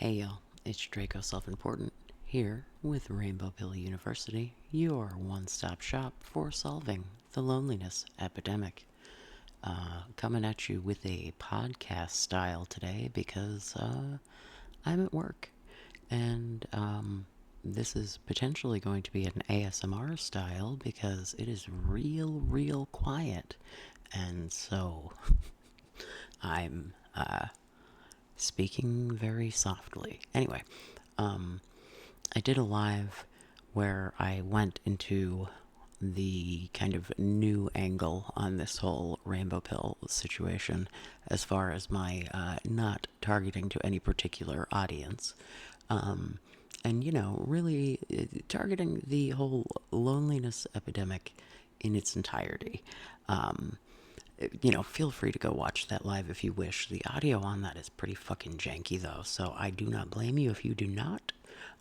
Hey y'all, it's Draco Self-Important here with Rainbow Pill University, your one-stop shop for solving the loneliness epidemic. Coming at you with a podcast style today because I'm at work, and this is potentially going to be an ASMR style because it is real quiet, and so I'm speaking very softly. Anyway, I did a live where I went into the kind of new angle on this whole rainbow pill situation as far as my not targeting to any particular audience. And, really targeting the whole loneliness epidemic in its entirety. Feel free to go watch that live if you wish. The audio on that is pretty fucking janky, though, so I do not blame you if you do not.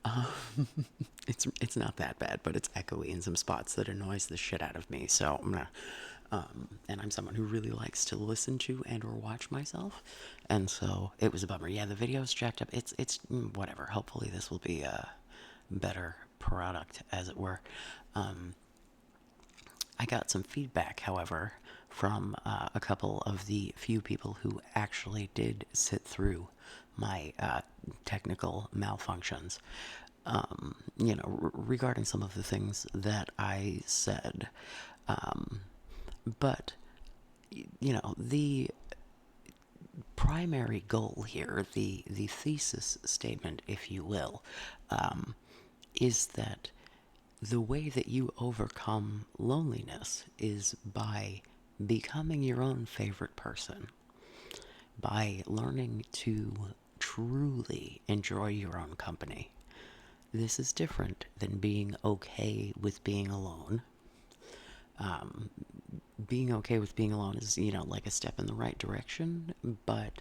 Uh, it's not that bad, but it's echoey in some spots that annoys the shit out of me. So I'm gonna, and I'm someone who really likes to listen to and or watch myself, and so it was a bummer. Yeah, the video's jacked up. It's whatever. Hopefully this will be a better product, as it were. I got some feedback, however, from a couple of the few people who actually did sit through my technical malfunctions. Regarding some of the things that I said. But, the primary goal here, the thesis statement, if you will, is that the way that you overcome loneliness is by becoming your own favorite person, by learning to truly enjoy your own company. This is different than being okay with being alone. Being okay with being alone is, like a step in the right direction, but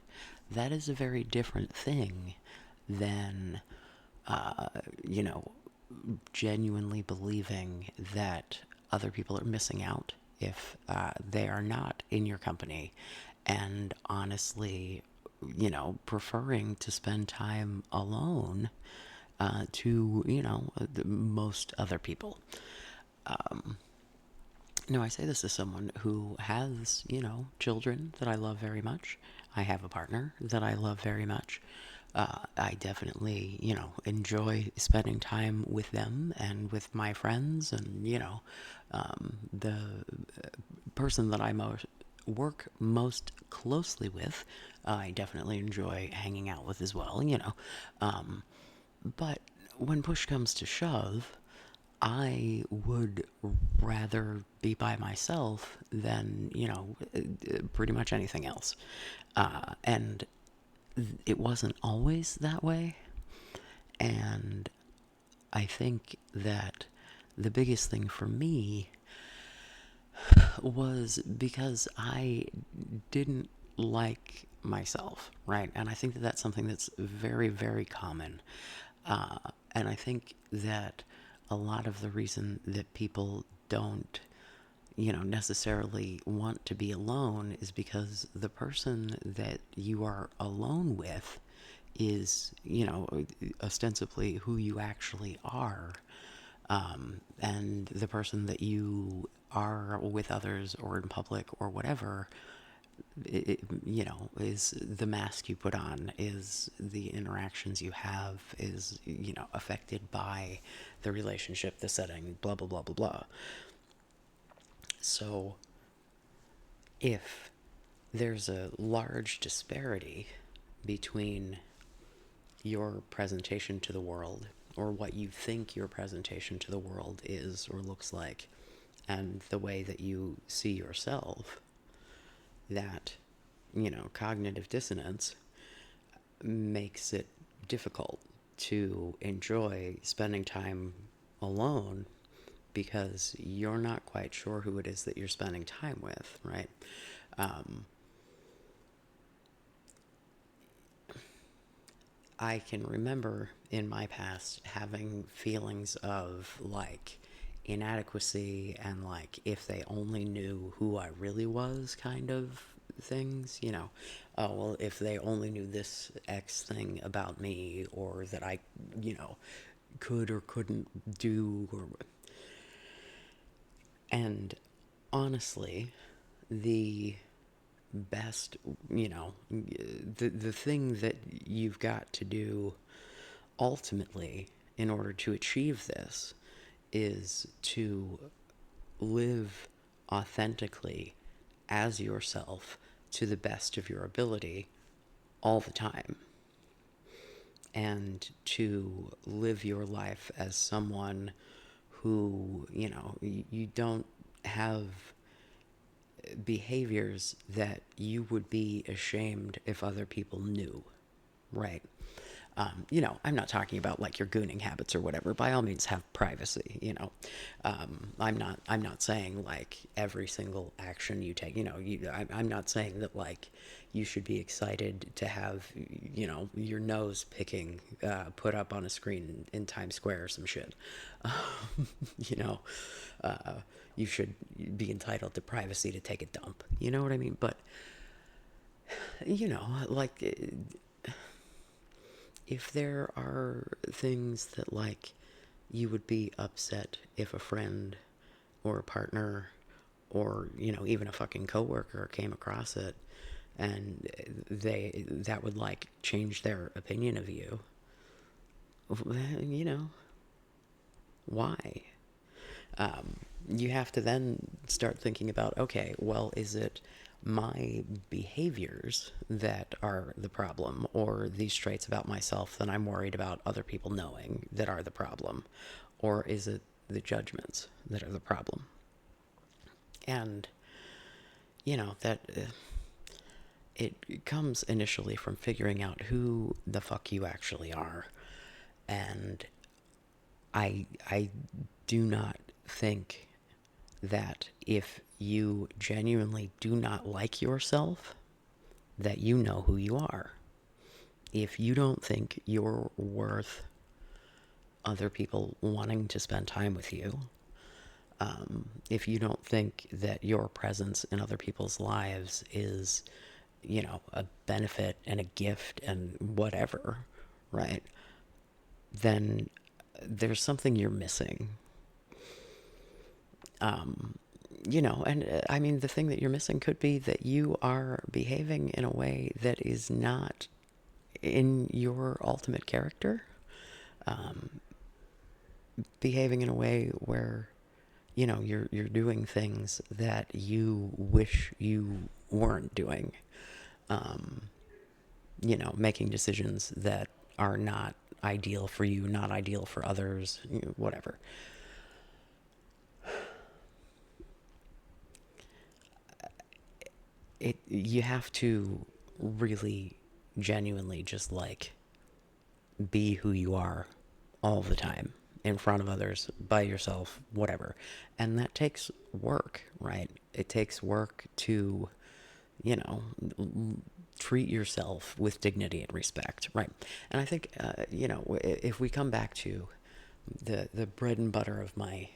that is a very different thing than, you know, genuinely believing that other people are missing out if they are not in your company, and honestly, preferring to spend time alone to, most other people. No, I say this as someone who has, children that I love very much. I have a partner that I love very much. I definitely, enjoy spending time with them and with my friends, and, the person that I work most closely with, I definitely enjoy hanging out with as well, But when push comes to shove, I would rather be by myself than, pretty much anything else. And it wasn't always that way. And I think that the biggest thing for me was because I didn't like myself, right? And I think that that's something that's very common. And I think that a lot of the reason that people don't, necessarily want to be alone is because the person that you are alone with is, ostensibly who you actually are. And the person that you are with others or in public or whatever, is the mask you put on, is the interactions you have, is, affected by the relationship, the setting, blah, blah, blah, blah, blah. So if there's a large disparity between your presentation to the world, or what you think your presentation to the world is or looks like, and the way that you see yourself, that, cognitive dissonance makes it difficult to enjoy spending time alone because you're not quite sure who it is that you're spending time with, right? I can remember in my past having feelings of like inadequacy and like if they only knew who I really was kind of things, you know. Oh, well, if they only knew this X thing about me, or that I, you know, could or couldn't do, or. And honestly, the best, you know, the thing that you've got to do ultimately in order to achieve this is to live authentically as yourself to the best of your ability all the time, and to live your life as someone who, you know, you don't have behaviors that you would be ashamed if other people knew, right? You know, I'm not talking about like your gooning habits or whatever. By all means, have privacy. You know, I'm not saying like every single action you take. You know, I'm not saying that like you should be excited to have, you know, your nose picking put up on a screen in Times Square or some shit. You know, you should be entitled to privacy to take a dump. You know what I mean? But you know, like if there are things that like you would be upset if a friend or a partner or, you know, even a fucking coworker came across it, and that would like change their opinion of you, you know, why? You have to then start thinking about, okay, well, is it my behaviors that are the problem, or these traits about myself that I'm worried about other people knowing that are the problem, or is it the judgments that are the problem? And, you know, that it comes initially from figuring out who the fuck you actually are. And I do not think that if you genuinely do not like yourself, that you know who you are. If you don't think you're worth other people wanting to spend time with you, if you don't think that your presence in other people's lives is, you know, a benefit and a gift and whatever, right? Then there's something you're missing. You know, and I mean, the thing that you're missing could be that you are behaving in a way that is not in your ultimate character. Behaving in a way where, you know, you're doing things that you wish you weren't doing. You know, making decisions that are not ideal for you, not ideal for others, you know, whatever. You have to really genuinely just like be who you are all the time, in front of others, by yourself, whatever. And that takes work, right? It takes work to, you know, treat yourself with dignity and respect, right? And I think, you know, if we come back to the bread and butter of my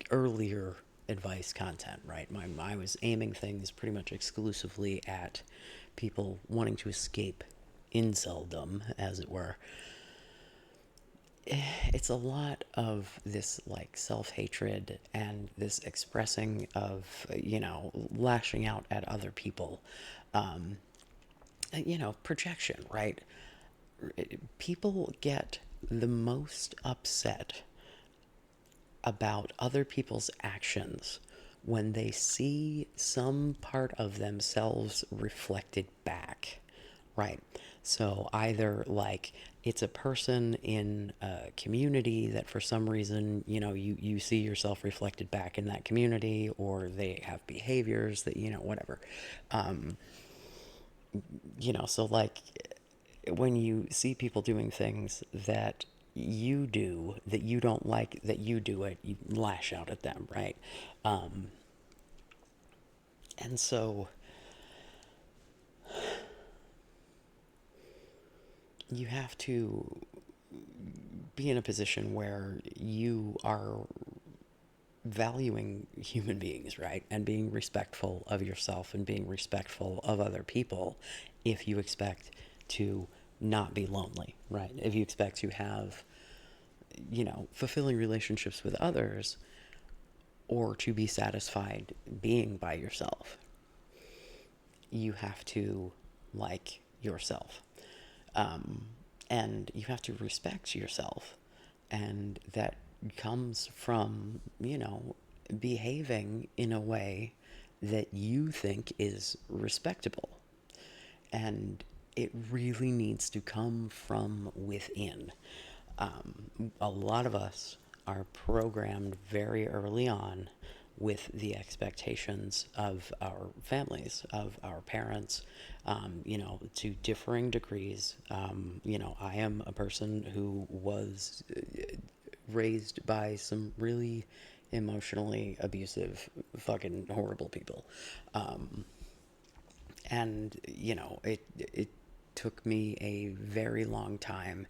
earlier advice content, right? I was aiming things pretty much exclusively at people wanting to escape inceldom, as it were. It's a lot of this like self-hatred and this expressing of, you know, lashing out at other people, you know, projection, right? People get the most upset about other people's actions when they see some part of themselves reflected back, right? So either like it's a person in a community that for some reason, you know, you see yourself reflected back in that community, or they have behaviors that, you know, whatever. You know, so like when you see people doing things that you do that you don't like, that you do it, you lash out at them, right? And so you have to be in a position where you are valuing human beings, right? And being respectful of yourself and being respectful of other people if you expect to not be lonely, right? If you expect to have, fulfilling relationships with others or to be satisfied being by yourself, you have to like yourself. Um, and you have to respect yourself. And that comes from, behaving in a way that you think is respectable. And it really needs to come from within. A lot of us are programmed very early on with the expectations of our families, of our parents, to differing degrees. I am a person who was raised by some really emotionally abusive, fucking horrible people. And it took me a very long time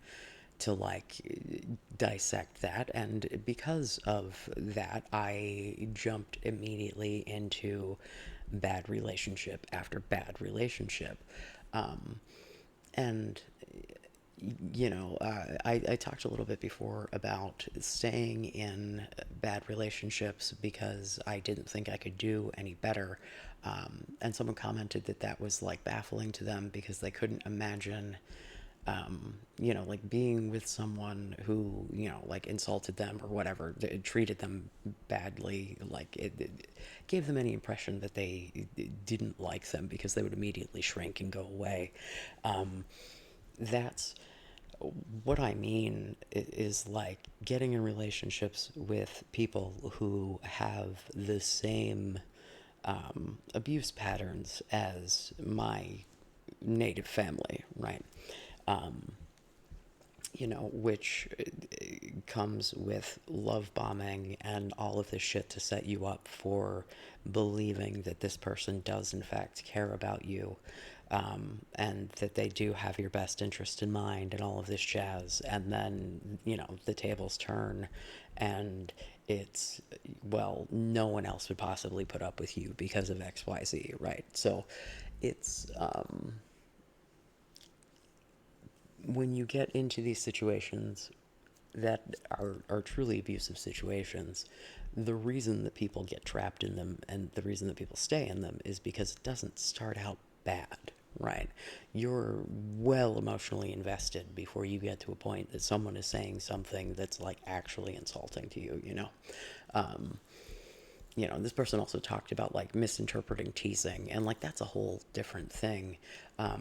to dissect that, and because of that I jumped immediately into bad relationship after bad relationship. And I talked a little bit before about staying in bad relationships because I didn't think I could do any better. And someone commented that that was like baffling to them because they couldn't imagine, being with someone who, insulted them or whatever, treated them badly. It gave them any impression that they didn't like them because they would immediately shrink and go away. That's what I mean is like getting in relationships with people who have the same abuse patterns as my native family, right? Um, which comes with love bombing and all of this shit to set you up for believing that this person does in fact care about you, and that they do have your best interest in mind and all of this jazz. And then, the tables turn and it's, well, no one else would possibly put up with you because of XYZ, right? So it's, when you get into these situations that are truly abusive situations, the reason that people get trapped in them and the reason that people stay in them is because it doesn't start out bad, right? You're well emotionally invested before you get to a point that someone is saying something that's like actually insulting to you, this person also talked about like misinterpreting teasing, and like that's a whole different thing.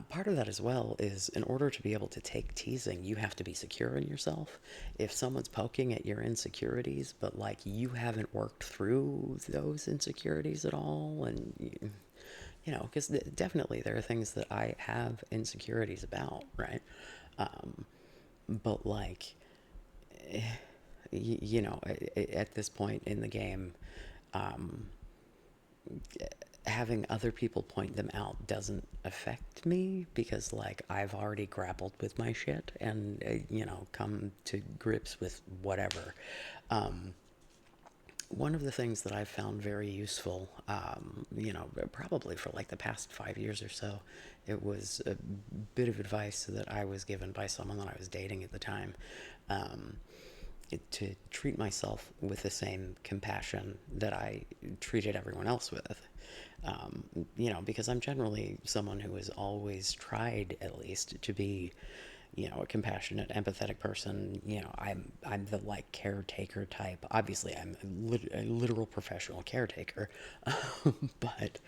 Part of that as well is in order to be able to take teasing, you have to be secure in yourself. If someone's poking at your insecurities, but like you haven't worked through those insecurities at all, and because definitely there are things that I have insecurities about, right? But like, at this point in the game, um, having other people point them out doesn't affect me because like I've already grappled with my shit and come to grips with whatever. One of the things that I've found very useful, probably for like the past 5 years or so, it was a bit of advice that I was given by someone that I was dating at the time. Um, to treat myself with the same compassion that I treated everyone else with. Because I'm generally someone who has always tried, at least, to be, a compassionate, empathetic person. I'm the like caretaker type. Obviously, I'm a literal professional caretaker, but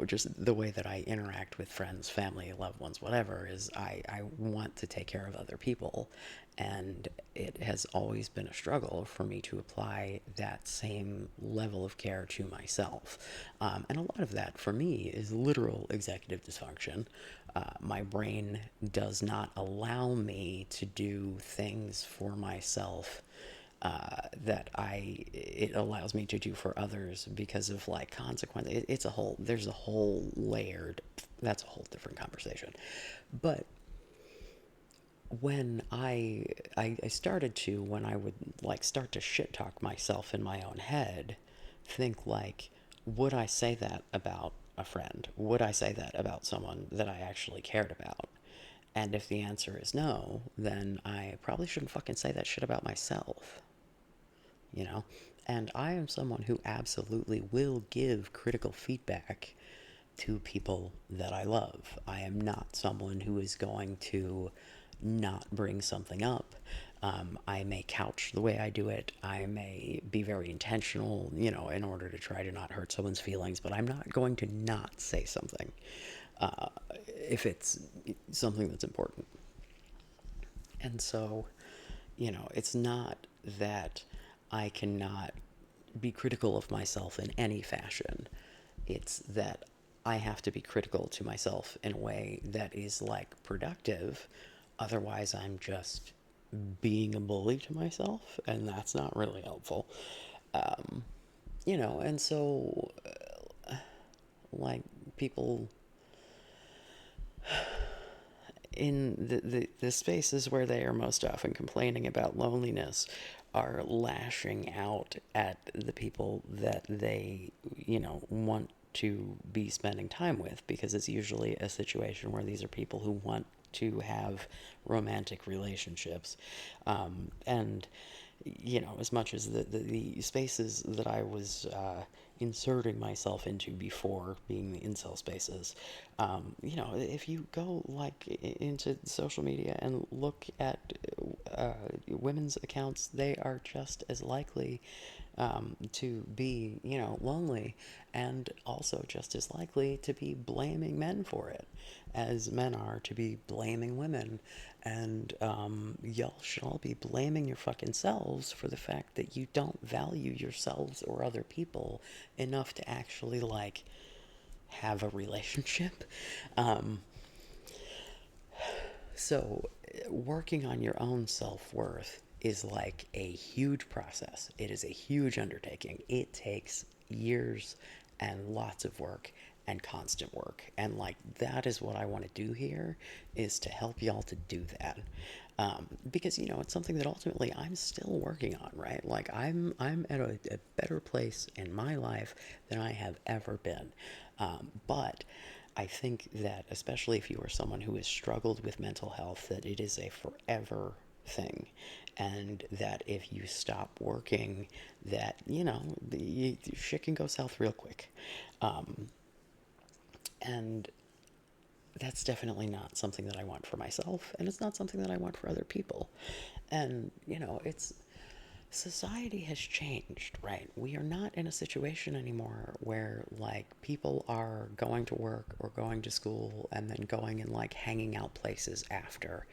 just the way that I interact with friends, family, loved ones, whatever, is I want to take care of other people. And it has always been a struggle for me to apply that same level of care to myself. And a lot of that for me is literal executive dysfunction. My brain does not allow me to do things for myself that it allows me to do for others because of like consequence. There's a whole layered, that's a whole different conversation. But when I started to, when I would like start to shit talk myself in my own head, think like, would I say that about a friend? Would I say that about someone that I actually cared about? And if the answer is no, then I probably shouldn't fucking say that shit about myself, you know? And I am someone who absolutely will give critical feedback to people that I love. I am not someone who is going to not bring something up. I may couch the way I do it. I may be very intentional, in order to try to not hurt someone's feelings, but I'm not going to not say something uh, if it's something that's important. And so, it's not that I cannot be critical of myself in any fashion. It's that I have to be critical to myself in a way that is like productive. Otherwise, I'm just being a bully to myself, and that's not really helpful. Um, and so, like, people in the spaces where they are most often complaining about loneliness are lashing out at the people that they, want to be spending time with, because it's usually a situation where these are people who want to have romantic relationships. And as much as the spaces that I was inserting myself into before being the incel spaces, if you go like into social media and look at women's accounts, they are just as likely to be, lonely, and also just as likely to be blaming men for it as men are to be blaming women. And y'all should all be blaming your fucking selves for the fact that you don't value yourselves or other people enough to actually, like, have a relationship. Um, so, working on your own self worth is like a huge process. It is a huge undertaking. It takes years and lots of work and constant work. And like that is what I want to do here, is to help y'all to do that. Because it's something that ultimately I'm still working on, right? Like I'm at a better place in my life than I have ever been. But I think that, especially if you are someone who has struggled with mental health, that it is a forever thing, and that if you stop working, that shit can go south real quick. Um, and that's definitely not something that I want for myself, and it's not something that I want for other people. And it's society has changed, right? We are not in a situation anymore where like people are going to work or going to school and then going and like hanging out places after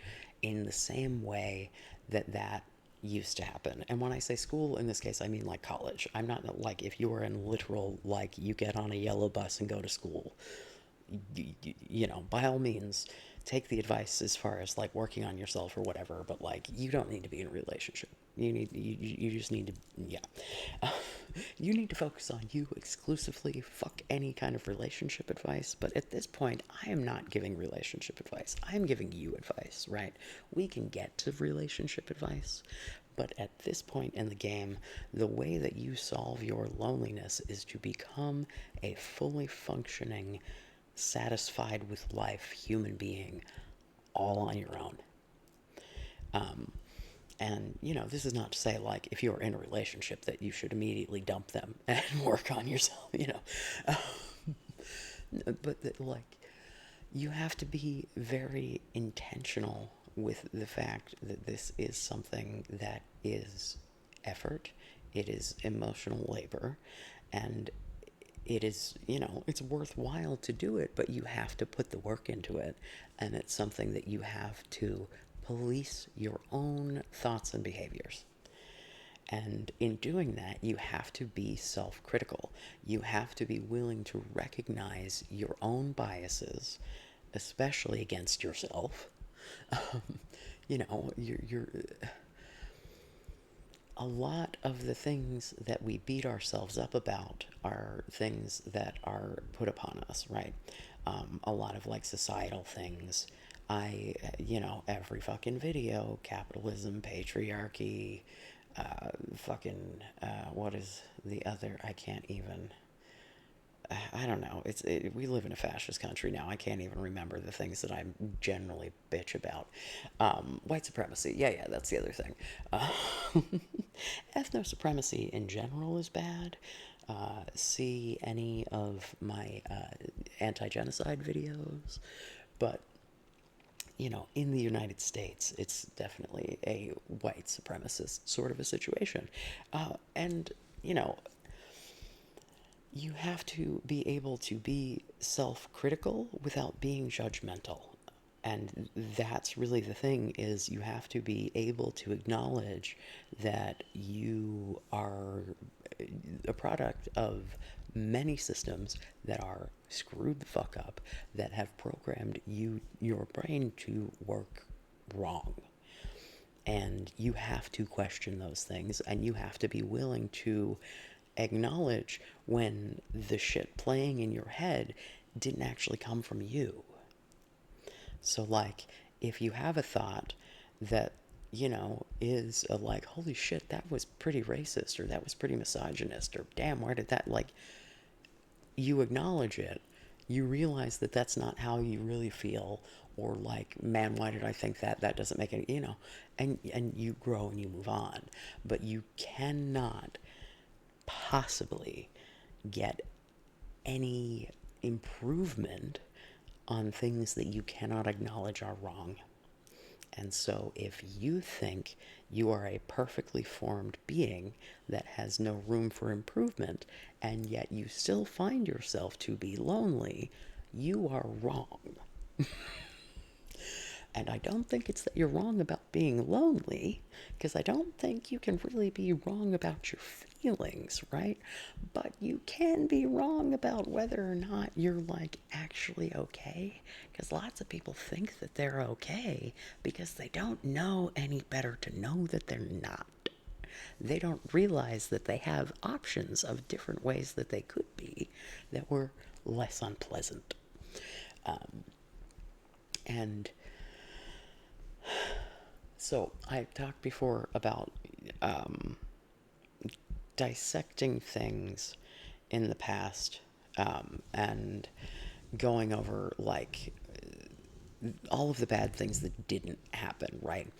in the same way that used to happen. And when I say school in this case, I mean like college. I'm not like, if you are in literal, like, you get on a yellow bus and go to school, by all means, take the advice as far as like working on yourself or whatever, but like you don't need to be in a relationship. You just need to, yeah. You need to focus on you exclusively. Fuck any kind of relationship advice. But at this point, I am not giving relationship advice. I am giving you advice, right? We can get to relationship advice, but at this point in the game, the way that you solve your loneliness is to become a fully functioning, satisfied with life human being, all on your own. Um, and, this is not to say, like, if you're in a relationship that you should immediately dump them and work on yourself. But, that, like, you have to be very intentional with the fact that this is something that is effort, it is emotional labor, and it is, it's worthwhile to do it, but you have to put the work into it. And it's something that you have to police your own thoughts and behaviors. And in doing that, you have to be self critical. You have to be willing to recognize your own biases, especially against yourself. Um, you're a lot of the things that we beat ourselves up about are things that are put upon us, right? A lot of like societal things, every fucking video, capitalism, patriarchy, what is the other? I can't even. I don't know. We live in a fascist country now. I can't even remember the things that I generally bitch about. White supremacy. Yeah, yeah, that's the other thing. Uh, ethno supremacy in general is bad. See any of my anti genocide videos. But, in the United States, it's definitely a white supremacist sort of a situation. And, you know, you have to be able to be self-critical without being judgmental. And that's really the thing, is you have to be able to acknowledge that you are a product of many systems that are screwed the fuck up, that have programmed your brain to work wrong. And you have to question those things, and you have to be willing to acknowledge when the shit playing in your head didn't actually come from you. So, like, if you have a thought that, is a, like, holy shit, that was pretty racist, or that was pretty misogynist, or damn, where did that, like, you acknowledge it, you realize that that's not how you really feel, or like, man, why did I think that? That doesn't make any, and you grow and you move on. But you cannot possibly get any improvement on things that you cannot acknowledge are wrong. And so, if you think you are a perfectly formed being that has no room for improvement, and yet you still find yourself to be lonely, you are wrong. And I don't think it's that you're wrong about being lonely, because I don't think you can really be wrong about your feelings, right? But you can be wrong about whether or not you're, like, actually okay. Because lots of people think that they're okay because they don't know any better to know that they're not. They don't realize that they have options of different ways that they could be that were less unpleasant. And so I talked before about um, dissecting things in the past, and going over, like, all of the bad things that didn't happen, right?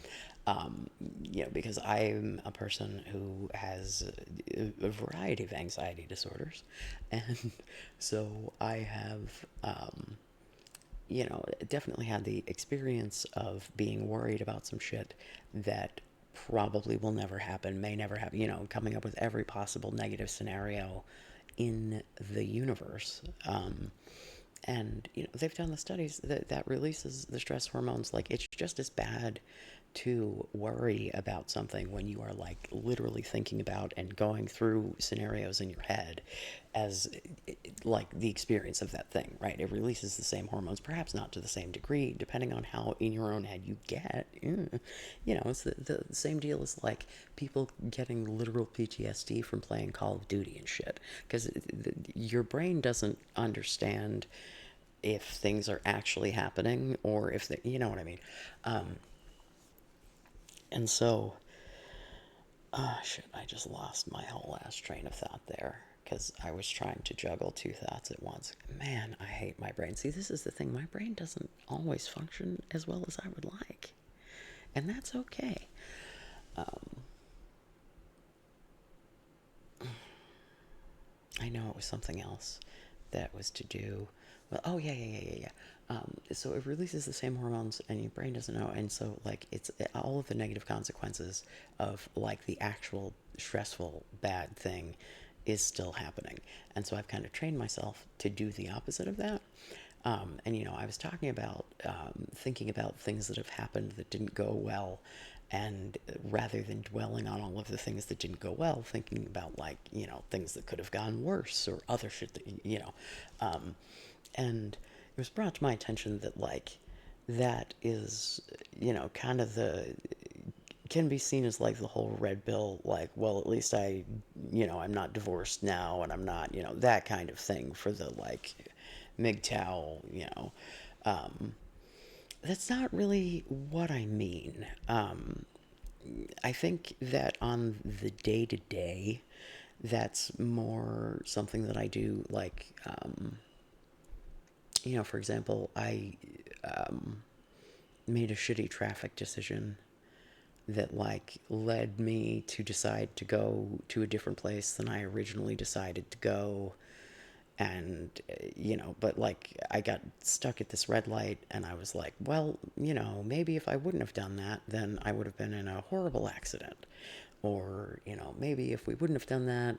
Um, because I'm a person who has a variety of anxiety disorders, and so I have, definitely had the experience of being worried about some shit that probably will never happen, may never happen, coming up with every possible negative scenario in the universe. And they've done the studies that releases the stress hormones. Like, it's just as bad to worry about something when you are, like, literally thinking about and going through scenarios in your head as, like, the experience of that thing, right? It releases the same hormones, perhaps not to the same degree, depending on how in your own head you get. It's the same deal as, like, people getting literal PTSD from playing Call of Duty and shit, because your brain doesn't understand if things are actually happening, or if they, you know what I mean. And so, shit, I just lost my whole ass train of thought there because I was trying to juggle two thoughts at once. Man, I hate my brain. See, this is the thing. My brain doesn't always function as well as I would like. And that's okay. I know it was something else that was to do. Well, oh yeah, yeah, yeah, yeah, yeah. So it releases the same hormones, and your brain doesn't know, and so, like, it's all of the negative consequences of, like, the actual stressful bad thing is still happening, and so I've kind of trained myself to do the opposite of that. And I was talking about thinking about things that have happened that didn't go well, and rather than dwelling on all of the things that didn't go well, thinking about, like, things that could have gone worse, or other shit that and it was brought to my attention that, like, that is, kind of the can be seen as, like, the whole red pill, like, well, at least I'm not divorced now, and I'm not, that kind of thing for the, like, MGTOW, um, That's not really what I mean. I think that on the day to day, that's more something that I do. Like, for example, I made a shitty traffic decision that like led me to decide to go to a different place than I originally decided to go. And but like I got stuck at this red light, and I was like, well, maybe if I wouldn't have done that, then I would have been in a horrible accident. Or maybe if we wouldn't have done that,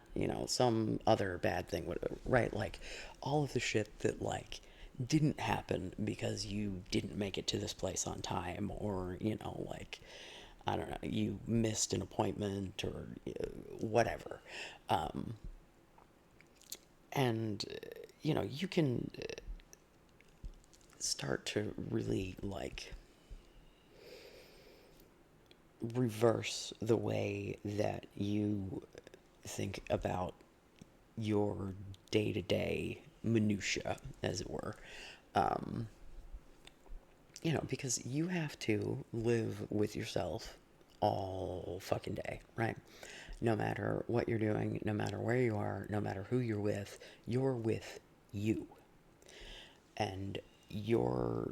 some other bad thing would, right? Like all of the shit that like didn't happen because you didn't make it to this place on time, or like I don't know, you missed an appointment, or whatever. And you can start to really like reverse the way that you think about your day-to-day minutia, as it were. um, because you have to live with yourself all fucking day, right? No matter what you're doing, no matter where you are, no matter who you're with you. And your,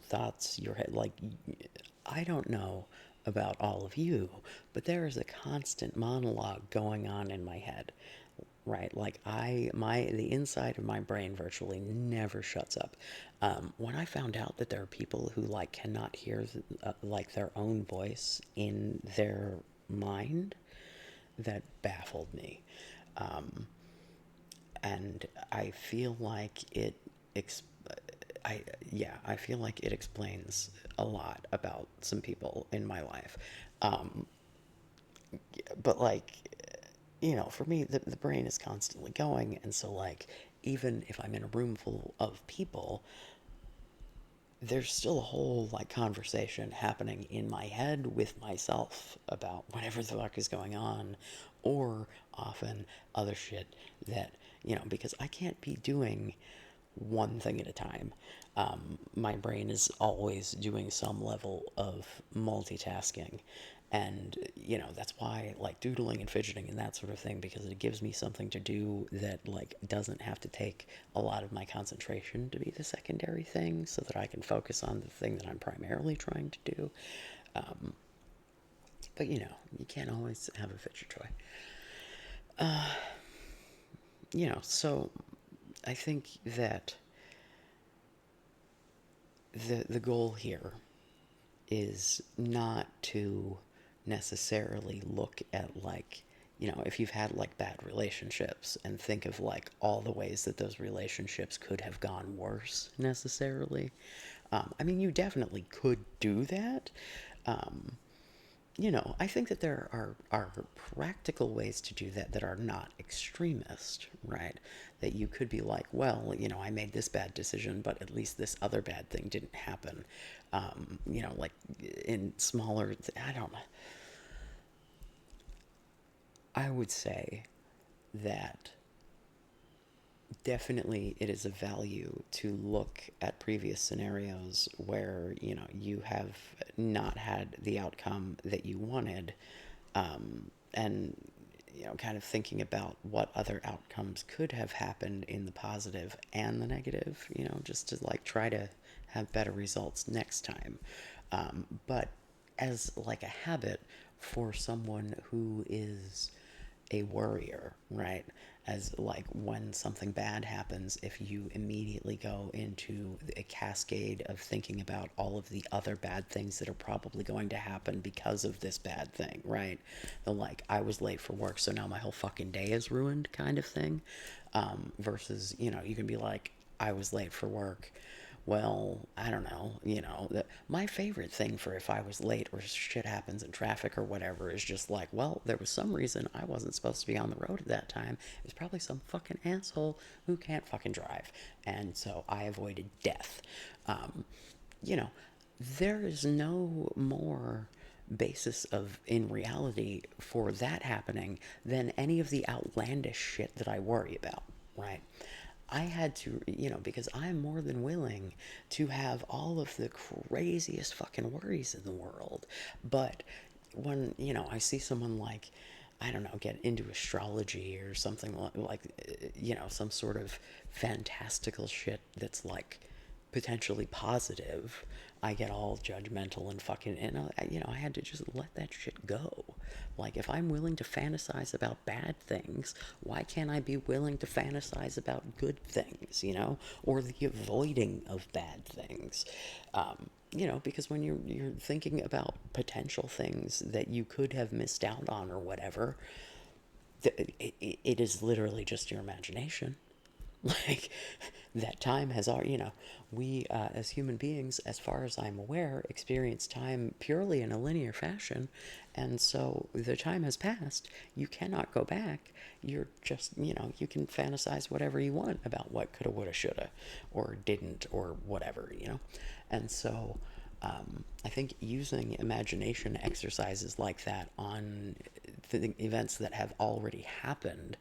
thoughts, your head, like, I don't know about all of you, but there is a constant monologue going on in my head, right? Like the inside of my brain virtually never shuts up. When I found out that there are people who like cannot hear like their own voice in their mind, that baffled me. And I feel like I I feel like it explains a lot about some people in my life. Um, but like, for me, the brain is constantly going, and so like, even if I'm in a room full of people, there's still a whole like conversation happening in my head with myself about whatever the fuck is going on, or often other shit that because I can't be doing one thing at a time. My brain is always doing some level of multitasking. And, that's why, like, doodling and fidgeting and that sort of thing, because it gives me something to do that, like, doesn't have to take a lot of my concentration to be the secondary thing, so that I can focus on the thing that I'm primarily trying to do. Um, but, you can't always have a fidget toy. So I think that the goal here is not to necessarily look at like if you've had like bad relationships and think of like all the ways that those relationships could have gone worse necessarily. I mean, you definitely could do that. um, I think that there are practical ways to do that that are not extremist, right? That you could be like, well, I made this bad decision, but at least this other bad thing didn't happen. Like in smaller, I don't know. I would say that definitely it is a value to look at previous scenarios where you have not had the outcome that you wanted, and kind of thinking about what other outcomes could have happened in the positive and the negative, just to like try to have better results next time. But as like a habit for someone who is a worrier, right? As like when something bad happens, if you immediately go into a cascade of thinking about all of the other bad things that are probably going to happen because of this bad thing, right? The like, I was late for work, so now my whole fucking day is ruined kind of thing. Versus, you can be like, I was late for work, well, I don't know, my favorite thing for if I was late or shit happens in traffic or whatever is just like, well, there was some reason I wasn't supposed to be on the road at that time. It was probably some fucking asshole who can't fucking drive. And so I avoided death. Um, you know, there is no more basis of in reality for that happening than any of the outlandish shit that I worry about, right? I had to, because I'm more than willing to have all of the craziest fucking worries in the world. But when, I see someone like, I don't know, get into astrology or something like, some sort of fantastical shit that's like potentially positive, I get all judgmental and fucking, and I had to just let that shit go. Like, if I'm willing to fantasize about bad things, why can't I be willing to fantasize about good things, or the avoiding of bad things? Because when you're thinking about potential things that you could have missed out on or whatever, it is literally just your imagination. Like, that time has already, we as human beings, as far as I'm aware, experience time purely in a linear fashion. And so the time has passed. You cannot go back. You're just, you can fantasize whatever you want about what coulda, woulda, shoulda, or didn't, or whatever. And so I think using imagination exercises like that on the events that have already happened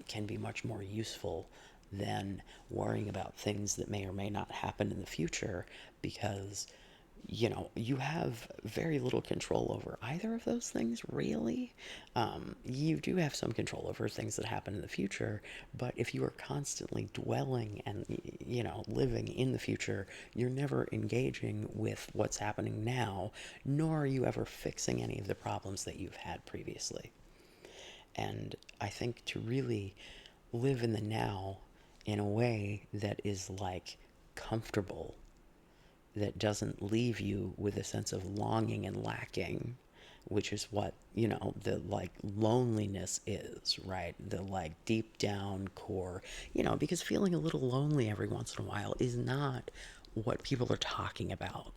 can be much more useful than worrying about things that may or may not happen in the future, because you have very little control over either of those things, really. You do have some control over things that happen in the future, but if you are constantly dwelling and, living in the future, you're never engaging with what's happening now, nor are you ever fixing any of the problems that you've had previously. And I think to really live in the now in a way that is like comfortable, that doesn't leave you with a sense of longing and lacking, which is what, the like loneliness is, right? The like deep down core, because feeling a little lonely every once in a while is not what people are talking about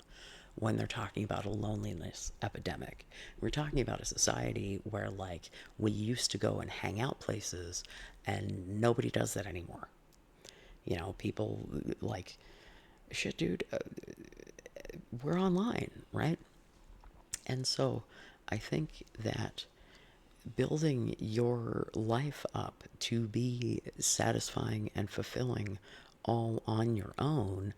when they're talking about a loneliness epidemic. We're talking about a society where, like, we used to go and hang out places and nobody does that anymore. People like, shit, dude, we're online, right? And so I think that building your life up to be satisfying and fulfilling all on your own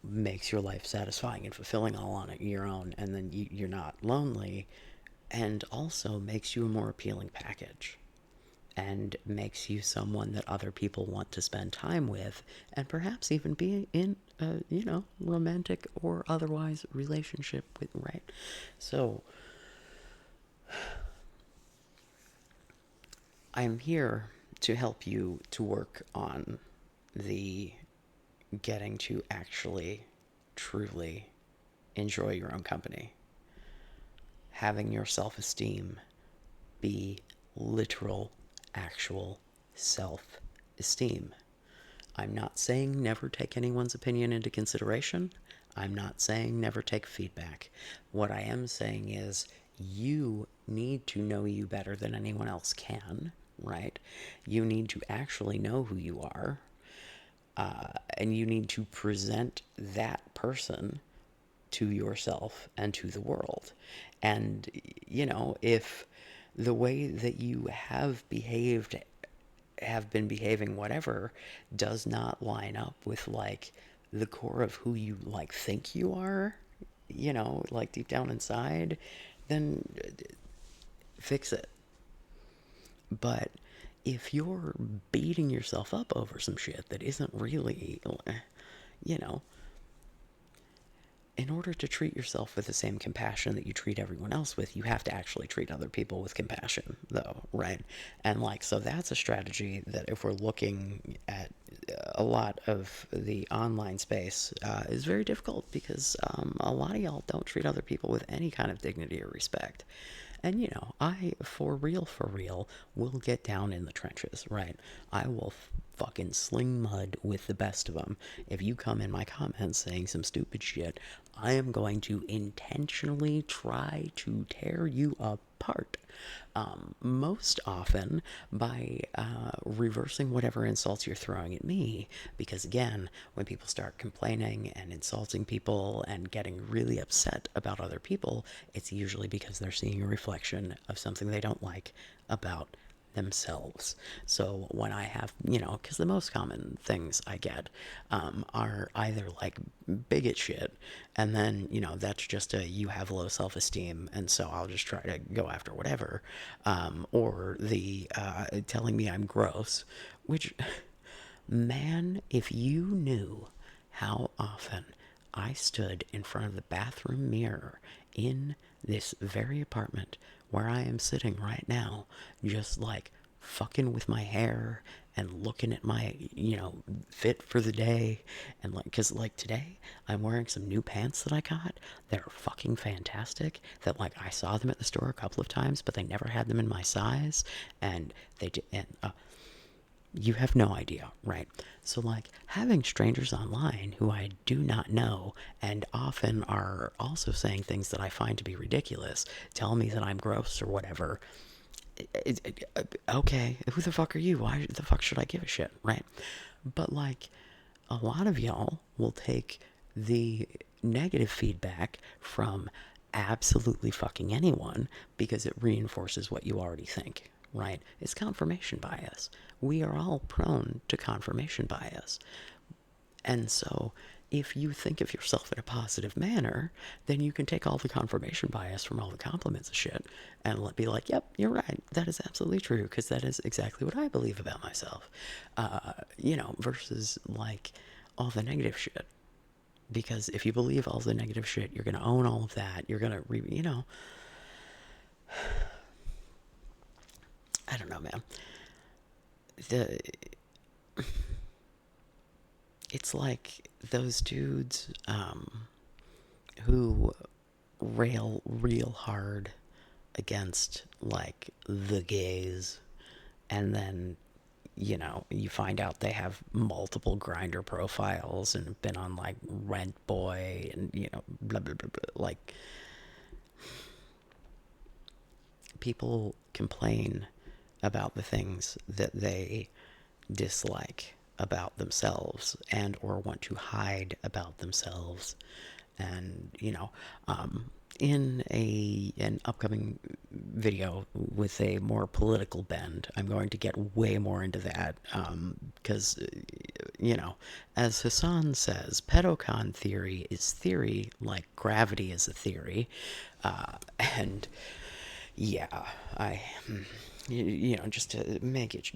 makes your life satisfying and fulfilling all on your own, and then you're not lonely, and also makes you a more appealing package, and makes you someone that other people want to spend time with, and perhaps even be in a, romantic or otherwise relationship with, right? So I'm here to help you to work on the getting to actually truly enjoy your own company, having your self-esteem be literal, actual self-esteem. I'm not saying never take anyone's opinion into consideration. I'm not saying never take feedback. What I am saying is you need to know you better than anyone else can, right? You need to actually know who you are, and you need to present that person to yourself and to the world. And, if the way that you have been behaving, whatever, does not line up with like the core of who you like think you are, like deep down inside, then fix it. But if you're beating yourself up over some shit that isn't really, you know, in order to treat yourself with the same compassion that you treat everyone else with, you have to actually treat other people with compassion, though, right? And like, so that's a strategy that if we're looking at a lot of the online space, is very difficult, because a lot of y'all don't treat other people with any kind of dignity or respect. And I, for real, will get down in the trenches, right? I will fucking sling mud with the best of them. If you come in my comments saying some stupid shit, I am going to intentionally try to tear you apart. Most often by reversing whatever insults you're throwing at me, because again, when people start complaining and insulting people and getting really upset about other people, it's usually because they're seeing a reflection of something they don't like about themselves. So when I have, because the most common things I get are either like bigot shit, and then, that's just you have low self esteem, and so I'll just try to go after whatever, or the telling me I'm gross, which, man, if you knew how often I stood in front of the bathroom mirror in this very apartment where I am sitting right now, just like fucking with my hair and looking at my, fit for the day. And like, cause like today, I'm wearing some new pants that I got that are fucking fantastic. That like I saw them at the store a couple of times, but they never had them in my size. And they did, and you have no idea, right? So, like, having strangers online who I do not know and often are also saying things that I find to be ridiculous, tell me that I'm gross or whatever. Okay, who the fuck are you? Why the fuck should I give a shit, right? But, like, a lot of y'all will take the negative feedback from absolutely fucking anyone because it reinforces what you already think, right? It's confirmation bias. We are all prone to confirmation bias. And so, if you think of yourself in a positive manner, then you can take all the confirmation bias from all the compliments of shit and be like, yep, you're right. That is absolutely true because that is exactly what I believe about myself. Versus like all the negative shit. Because if you believe all the negative shit, you're going to own all of that. You're going to, I don't know, man. The It's like those dudes who rail real hard against like the gays, and then you find out they have multiple grinder profiles and have been on like Rent Boy and blah blah blah, blah. Like, people complain about the things that they dislike about themselves and or want to hide about themselves. And in an upcoming video with a more political bend, I'm going to get way more into that, because as Hassan says, pedocon theory is theory like gravity is a theory. And yeah, I just to make it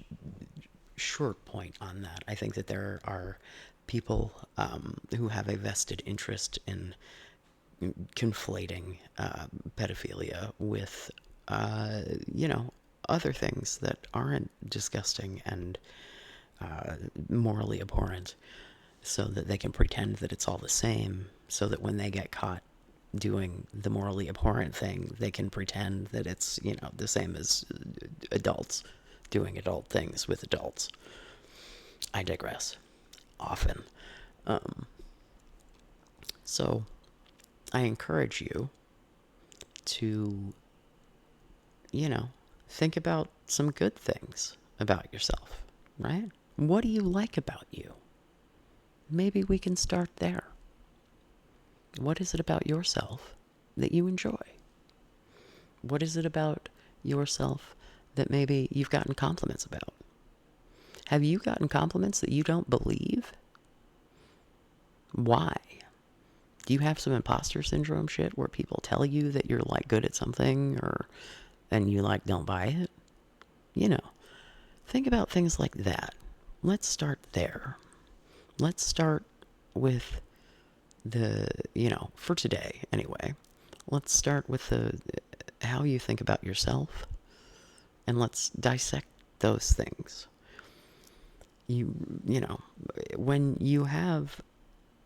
short point on that, I think that there are people who have a vested interest in conflating pedophilia with, other things that aren't disgusting and morally abhorrent, so that they can pretend that it's all the same, so that when they get caught doing the morally abhorrent thing, they can pretend that it's, the same as adults doing adult things with adults. I digress. Often. So, I encourage you to, think about some good things about yourself, right? What do you like about you? Maybe we can start there. What is it about yourself that you enjoy? What is it about yourself that maybe you've gotten compliments about? Have you gotten compliments that you don't believe? Why? Do you have some imposter syndrome shit where people tell you that you're like good at something, or and you like don't buy it? Think about things like that. Let's start there. Let's start with the, for today anyway. Let's start with the how you think about yourself, and let's dissect those things. When you have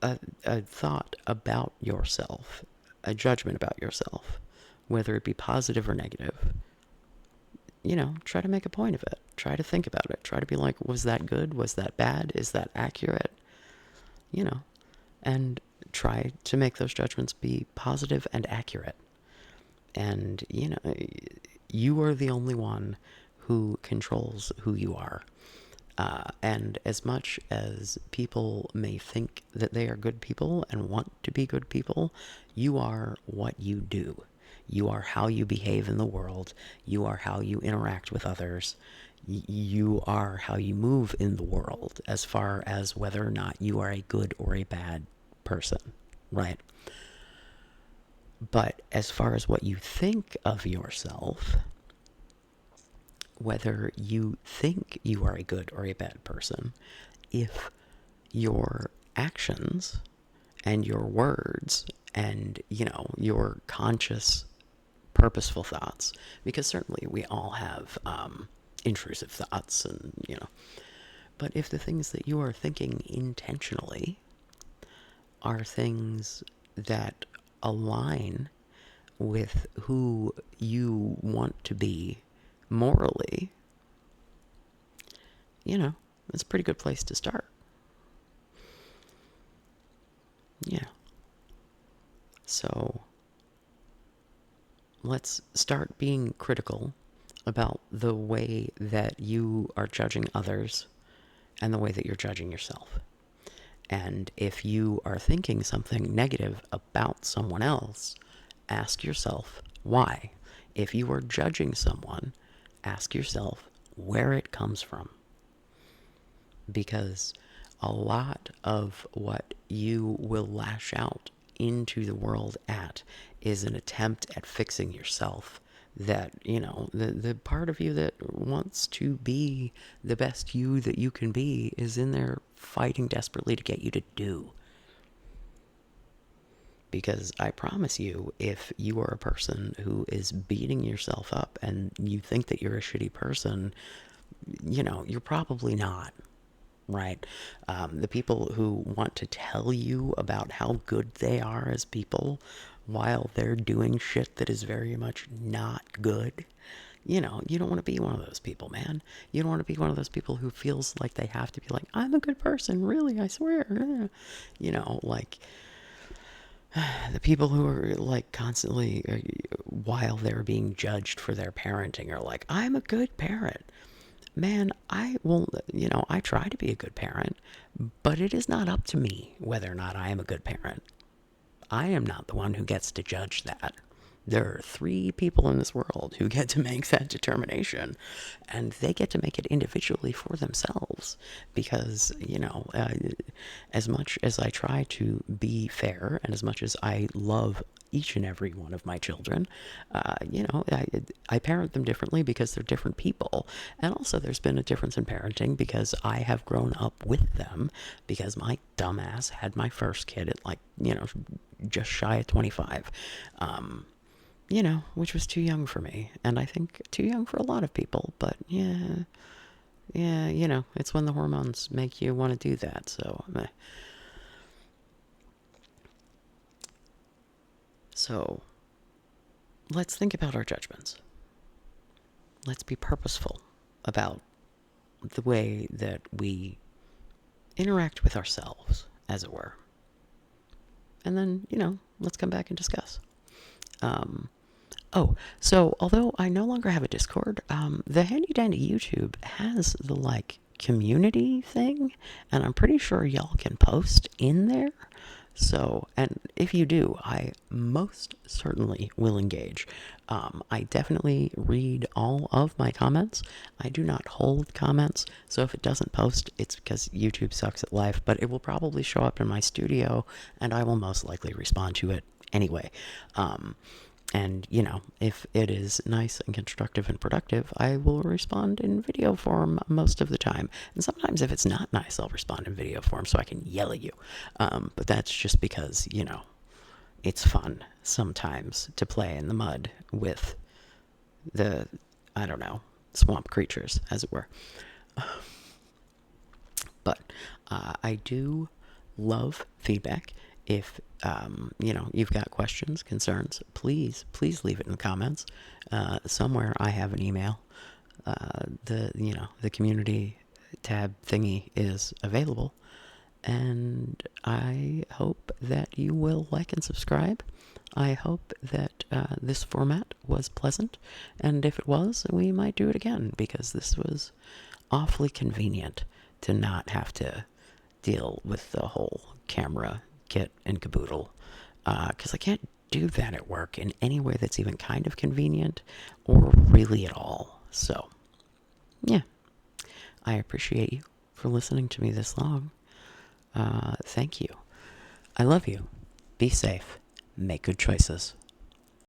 a thought about yourself, a judgment about yourself, whether it be positive or negative, try to make a point of it. Try to think about it. Try to be like, was that good? Was that bad? Is that accurate? And try to make those judgments be positive and accurate. And, you are the only one who controls who you are. And as much as people may think that they are good people and want to be good people, you are what you do. You are how you behave in the world. You are how you interact with others. You are how you move in the world as far as whether or not you are a good or a bad person, right? But as far as what you think of yourself, whether you think you are a good or a bad person, if your actions and your words and, your conscious, purposeful thoughts, because certainly we all have intrusive thoughts and. But if the things that you are thinking intentionally are things that align with who you want to be morally, it's a pretty good place to start. Yeah. So let's start being critical about the way that you are judging others and the way that you're judging yourself. And if you are thinking something negative about someone else, ask yourself why. If you are judging someone, ask yourself where it comes from. Because a lot of what you will lash out into the world at is an attempt at fixing yourself. That, the part of you that wants to be the best you that you can be is in there fighting desperately to get you to do. Because I promise you, if you are a person who is beating yourself up and you think that you're a shitty person, you're probably not. Right? The people who want to tell you about how good they are as people while they're doing shit that is very much not good, you don't want to be one of those people, man. You don't want to be one of those people who feels like they have to be like, I'm a good person, really, I swear. Like the people who are like constantly, while they're being judged for their parenting, are like, I'm a good parent. Man, I will, I try to be a good parent, but it is not up to me whether or not I am a good parent. I am not the one who gets to judge that. There are 3 people in this world who get to make that determination, and they get to make it individually for themselves. Because, as much as I try to be fair, and as much as I love each and every one of my children, I parent them differently because they're different people. And also there's been a difference in parenting because I have grown up with them, because my dumbass had my first kid at just shy of 25. Which was too young for me. And I think too young for a lot of people. But yeah, it's when the hormones make you want to do that. So, So, let's think about our judgments. Let's be purposeful about the way that we interact with ourselves, as it were. And then, let's come back and discuss. So although I no longer have a Discord, the Handy Dandy YouTube has the community thing, and I'm pretty sure y'all can post in there. So, and if you do, I most certainly will engage. I definitely read all of my comments. I do not hold comments, so if it doesn't post, it's because YouTube sucks at life, but it will probably show up in my studio, and I will most likely respond to it anyway. And, if it is nice and constructive and productive, I will respond in video form most of the time. And sometimes if it's not nice, I'll respond in video form so I can yell at you. But that's just because, it's fun sometimes to play in the mud with the, I don't know, swamp creatures, as it were. But I do love feedback. If you've got questions, concerns, please leave it in the comments. Somewhere I have an email. The community tab thingy is available, and I hope that you will like and subscribe. I hope that this format was pleasant, and if it was, we might do it again, because this was awfully convenient to not have to deal with the whole camera kit and caboodle, because I can't do that at work in any way that's even kind of convenient or really at all. So, yeah, I appreciate you for listening to me this long. Thank you. I love you. Be safe. Make good choices.